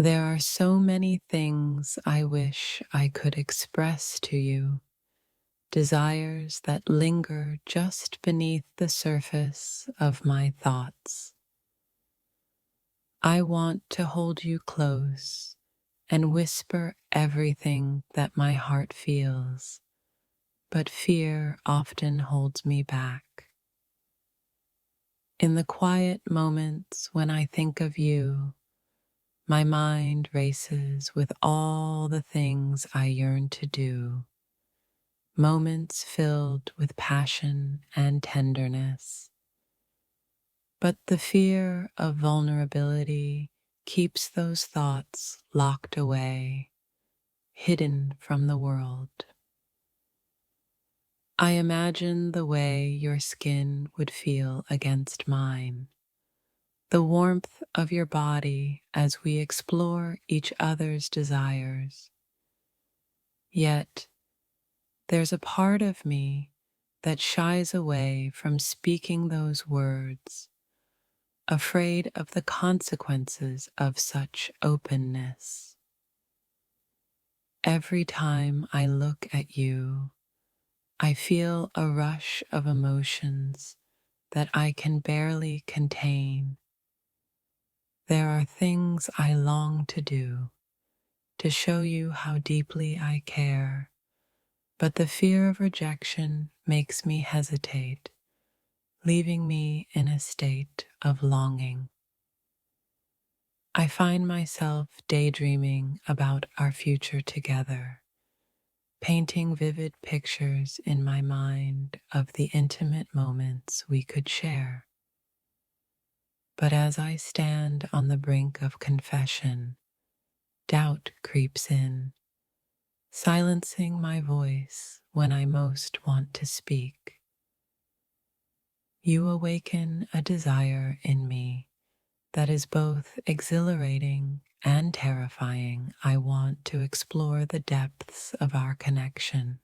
There are so many things I wish I could express to you, desires that linger just beneath the surface of my thoughts. I want to hold you close and whisper everything that my heart feels, but fear often holds me back. In the quiet moments when I think of you, my mind races with all the things I yearn to do, moments filled with passion and tenderness. But the fear of vulnerability keeps those thoughts locked away, hidden from the world. I imagine the way your skin would feel against mine, the warmth of your body as we explore each other's desires. Yet, there's a part of me that shies away from speaking those words, afraid of the consequences of such openness. Every time I look at you, I feel a rush of emotions that I can barely contain. There are things I long to do, to show you how deeply I care, but the fear of rejection makes me hesitate, leaving me in a state of longing. I find myself daydreaming about our future together, painting vivid pictures in my mind of the intimate moments we could share. But as I stand on the brink of confession, doubt creeps in, silencing my voice when I most want to speak. You awaken a desire in me that is both exhilarating and terrifying. I want to explore the depths of our connection,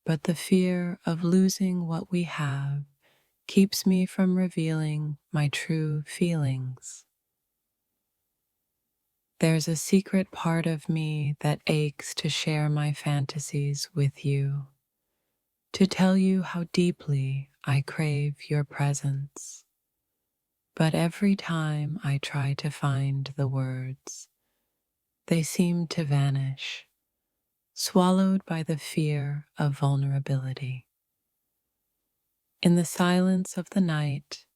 but the fear of losing what we have keeps me from revealing my true feelings. There's a secret part of me that aches to share my fantasies with you, to tell you how deeply I crave your presence. But every time I try to find the words, they seem to vanish, swallowed by the fear of vulnerability. In the silence of the night,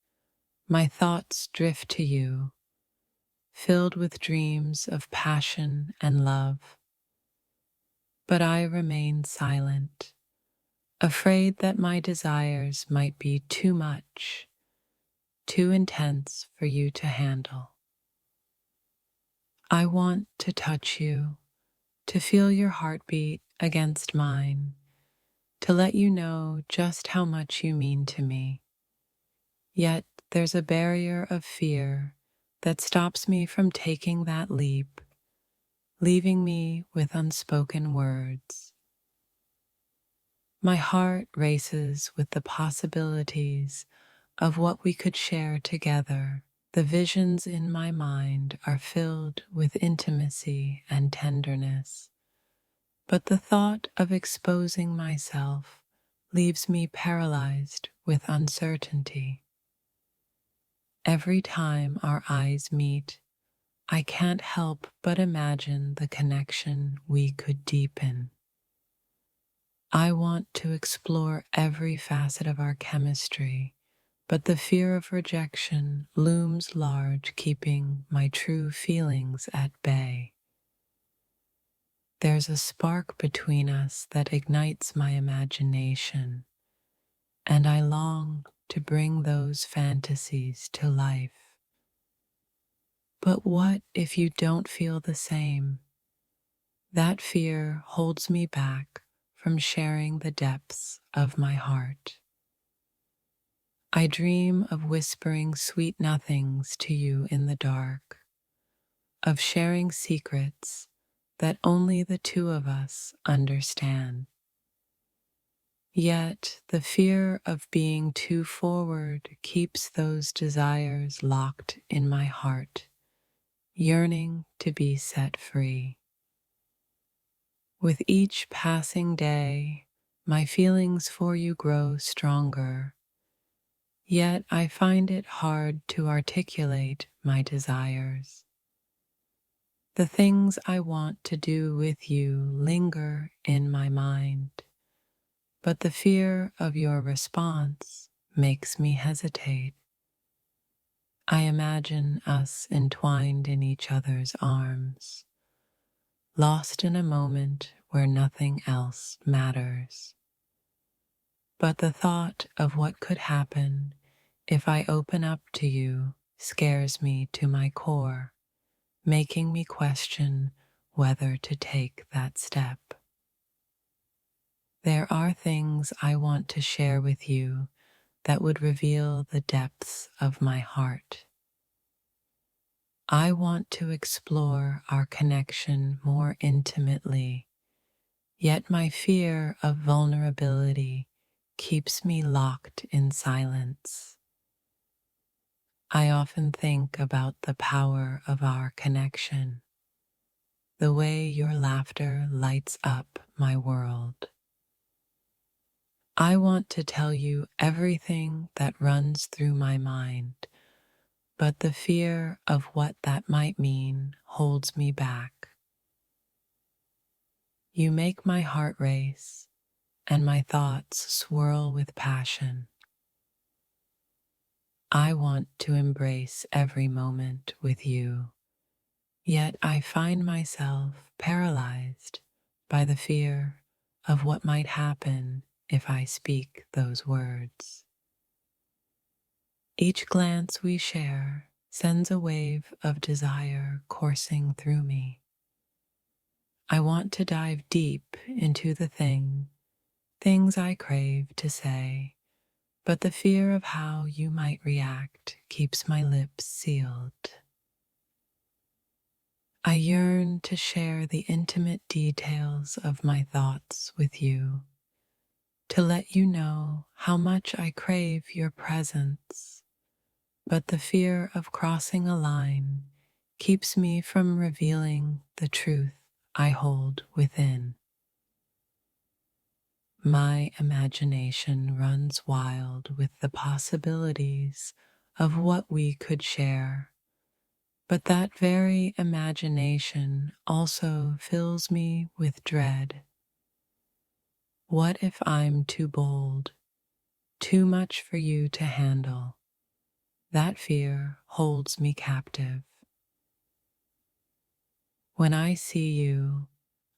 my thoughts drift to you, filled with dreams of passion and love. But I remain silent, afraid that my desires might be too much, too intense for you to handle. I want to touch you, to feel your heartbeat against mine, to let you know just how much you mean to me. Yet there's a barrier of fear that stops me from taking that leap, leaving me with unspoken words. My heart races with the possibilities of what we could share together. The visions in my mind are filled with intimacy and tenderness, but the thought of exposing myself leaves me paralyzed with uncertainty. Every time our eyes meet, I can't help but imagine the connection we could deepen. I want to explore every facet of our chemistry, but the fear of rejection looms large, keeping my true feelings at bay. There's a spark between us that ignites my imagination, and I long to bring those fantasies to life. But what if you don't feel the same? That fear holds me back from sharing the depths of my heart. I dream of whispering sweet nothings to you in the dark, of sharing secrets that only the two of us understand. Yet the fear of being too forward keeps those desires locked in my heart, yearning to be set free. With each passing day, my feelings for you grow stronger, yet I find it hard to articulate my desires. The things I want to do with you linger in my mind, but the fear of your response makes me hesitate. I imagine us entwined in each other's arms, lost in a moment where nothing else matters. But the thought of what could happen if I open up to you scares me to my core, making me question whether to take that step. There are things I want to share with you that would reveal the depths of my heart. I want to explore our connection more intimately, yet my fear of vulnerability keeps me locked in silence. I often think about the power of our connection, the way your laughter lights up my world. I want to tell you everything that runs through my mind, but the fear of what that might mean holds me back. You make my heart race, and my thoughts swirl with passion. I want to embrace every moment with you, yet I find myself paralyzed by the fear of what might happen if I speak those words. Each glance we share sends a wave of desire coursing through me. I want to dive deep into the things I crave to say, but the fear of how you might react keeps my lips sealed. I yearn to share the intimate details of my thoughts with you, to let you know how much I crave your presence, but the fear of crossing a line keeps me from revealing the truth I hold within. My imagination runs wild with the possibilities of what we could share, but that very imagination also fills me with dread. What if I'm too bold, too much for you to handle? That fear holds me captive. When I see you,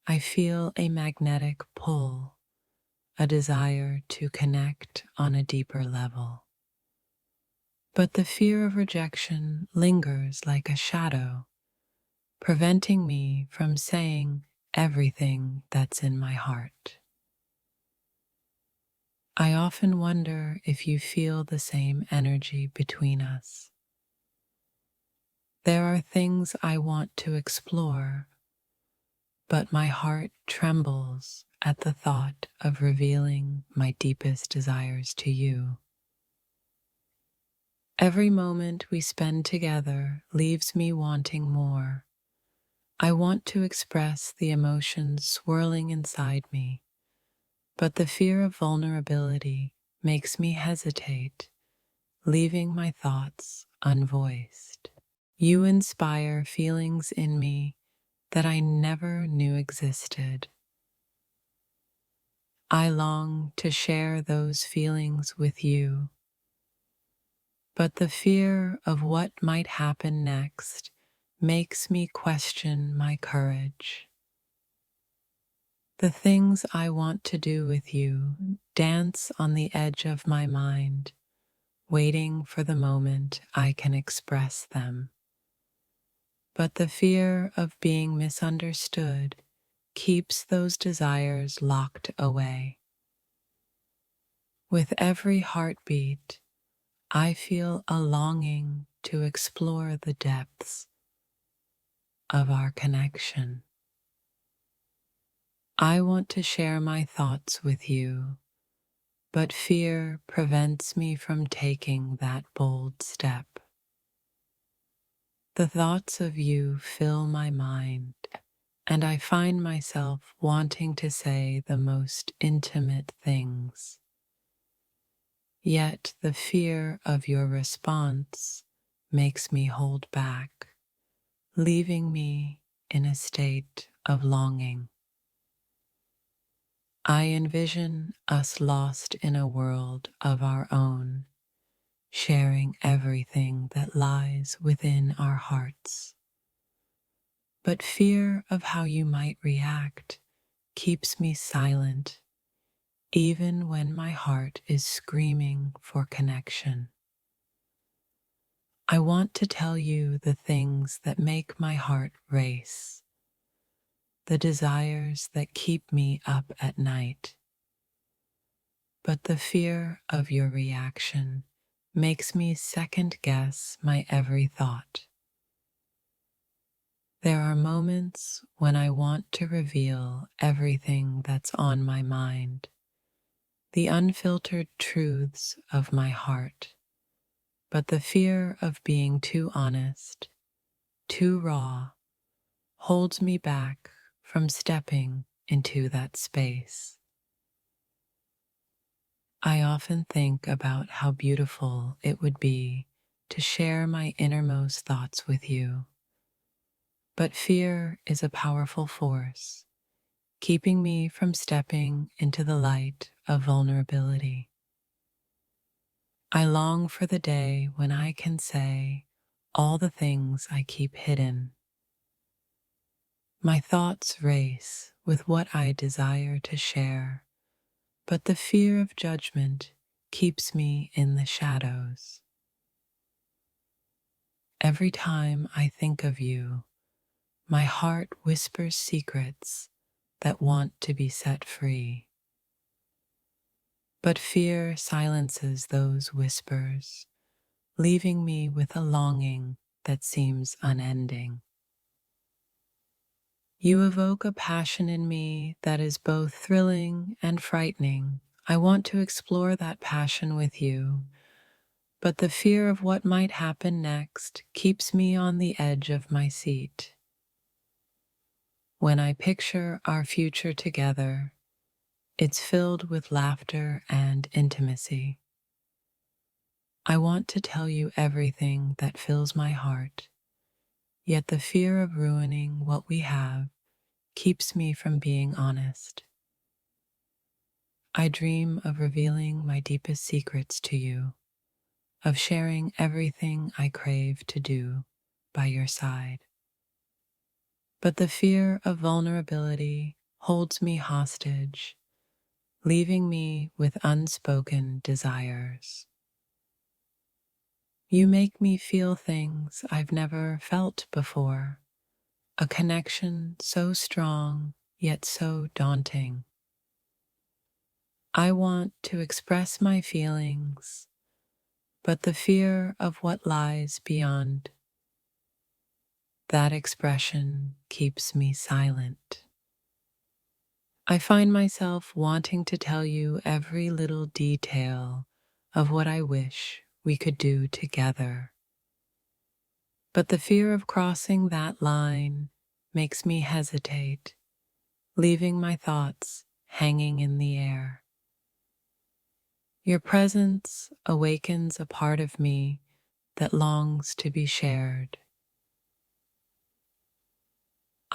I feel a magnetic pull, a desire to connect on a deeper level. But the fear of rejection lingers like a shadow, preventing me from saying everything that's in my heart. I often wonder if you feel the same energy between us. There are things I want to explore, but my heart trembles at the thought of revealing my deepest desires to you. Every moment we spend together leaves me wanting more. I want to express the emotions swirling inside me, but the fear of vulnerability makes me hesitate, leaving my thoughts unvoiced. You inspire feelings in me that I never knew existed. I long to share those feelings with you, but the fear of what might happen next makes me question my courage. The things I want to do with you dance on the edge of my mind, waiting for the moment I can express them. But the fear of being misunderstood keeps those desires locked away. With every heartbeat, I feel a longing to explore the depths of our connection. I want to share my thoughts with you, but fear prevents me from taking that bold step. The thoughts of you fill my mind, and I find myself wanting to say the most intimate things. Yet the fear of your response makes me hold back, leaving me in a state of longing. I envision us lost in a world of our own, sharing everything that lies within our hearts. But fear of how you might react keeps me silent, even when my heart is screaming for connection. I want to tell you the things that make my heart race, the desires that keep me up at night. But the fear of your reaction makes me second guess my every thought. There are moments when I want to reveal everything that's on my mind, the unfiltered truths of my heart. But the fear of being too honest, too raw, holds me back from stepping into that space. I often think about how beautiful it would be to share my innermost thoughts with you. But fear is a powerful force, keeping me from stepping into the light of vulnerability. I long for the day when I can say all the things I keep hidden. My thoughts race with what I desire to share, but the fear of judgment keeps me in the shadows. Every time I think of you, my heart whispers secrets that want to be set free. But fear silences those whispers, leaving me with a longing that seems unending. You evoke a passion in me that is both thrilling and frightening. I want to explore that passion with you, but the fear of what might happen next keeps me on the edge of my seat. When I picture our future together, it's filled with laughter and intimacy. I want to tell you everything that fills my heart, yet the fear of ruining what we have keeps me from being honest. I dream of revealing my deepest secrets to you, of sharing everything I crave to do by your side. But the fear of vulnerability holds me hostage, leaving me with unspoken desires. You make me feel things I've never felt before, a connection so strong yet so daunting. I want to express my feelings, but the fear of what lies beyond that expression keeps me silent. I find myself wanting to tell you every little detail of what I wish we could do together. But the fear of crossing that line makes me hesitate, leaving my thoughts hanging in the air. Your presence awakens a part of me that longs to be shared.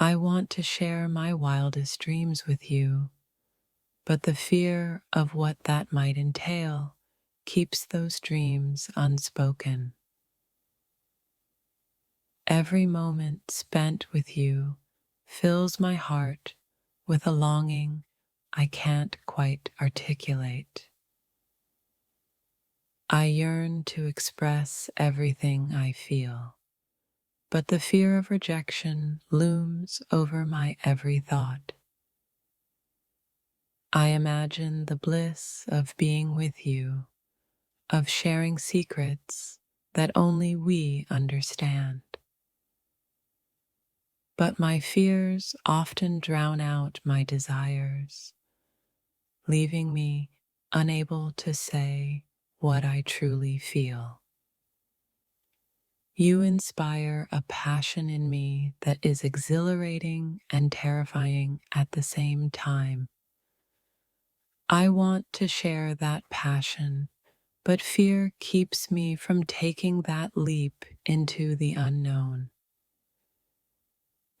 I want to share my wildest dreams with you, but the fear of what that might entail keeps those dreams unspoken. Every moment spent with you fills my heart with a longing I can't quite articulate. I yearn to express everything I feel, but the fear of rejection looms over my every thought. I imagine the bliss of being with you, of sharing secrets that only we understand. But my fears often drown out my desires, leaving me unable to say what I truly feel. You inspire a passion in me that is exhilarating and terrifying at the same time. I want to share that passion, but fear keeps me from taking that leap into the unknown.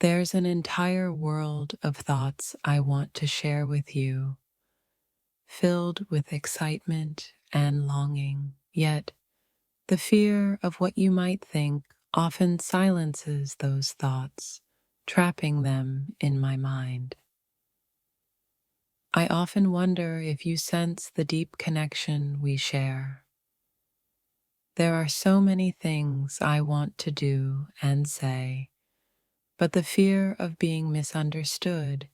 There's an entire world of thoughts I want to share with you, filled with excitement and longing, yet the fear of what you might think often silences those thoughts, trapping them in my mind. I often wonder if you sense the deep connection we share. There are so many things I want to do and say, but the fear of being misunderstood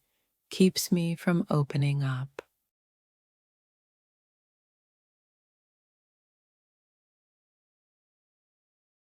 keeps me from opening up.